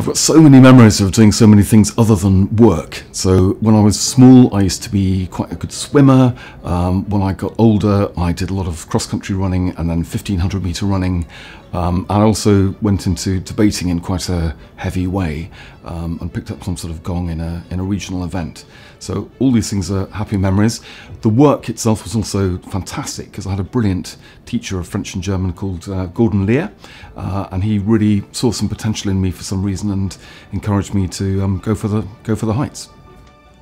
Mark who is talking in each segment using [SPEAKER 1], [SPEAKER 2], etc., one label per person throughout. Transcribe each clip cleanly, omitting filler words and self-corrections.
[SPEAKER 1] got so many memories of doing so many things other than work. So when I was small, I used to be quite a good swimmer. When I got older, I did a lot of cross-country running and then 1500 metre running. I also went into debating in quite a heavy way and picked up some sort of gong in a regional event. So all these things are happy memories. The work itself was also fantastic because I had a brilliant teacher of French and German called Gordon Lear, and he really saw some potential in me for some reason and encouraged me to go for the heights.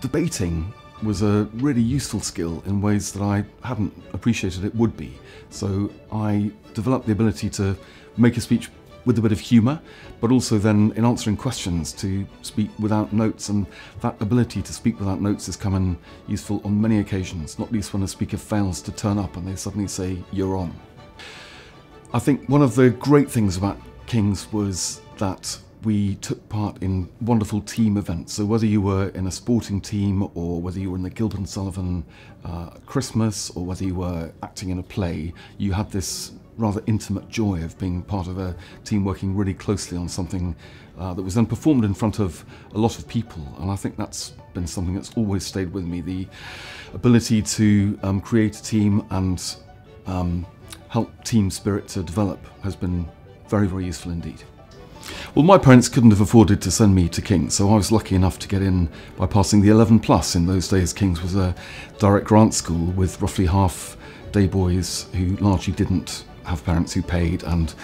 [SPEAKER 1] Debating was a really useful skill in ways that I hadn't appreciated it would be. So I developed the ability to make a speech with a bit of humour, but also then in answering questions to speak without notes, and that ability to speak without notes has come in useful on many occasions, not least when a speaker fails to turn up and they suddenly say, "You're on." I think one of the great things about King's was that we took part in wonderful team events. So whether you were in a sporting team or whether you were in the Gilbert and Sullivan Christmas or whether you were acting in a play, you had this rather intimate joy of being part of a team working really closely on something that was then performed in front of a lot of people. And I think that's been something that's always stayed with me. The ability to create a team and help team spirit to develop has been very, very useful indeed. Well, my parents couldn't have afforded to send me to King's, so I was lucky enough to get in by passing the 11+. In those days, King's was a direct grant school with roughly half day boys who largely didn't have parents who paid and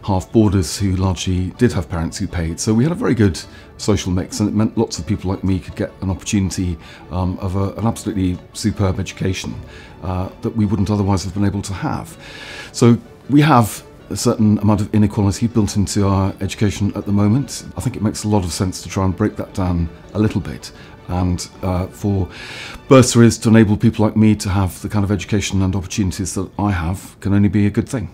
[SPEAKER 1] half boarders who largely did have parents who paid. So we had a very good social mix, and it meant lots of people like me could get an opportunity of an absolutely superb education that we wouldn't otherwise have been able to have. So we have a certain amount of inequality built into our education at the moment. I think it makes a lot of sense to try and break that down a little bit, and for bursaries to enable people like me to have the kind of education and opportunities that I have can only be a good thing.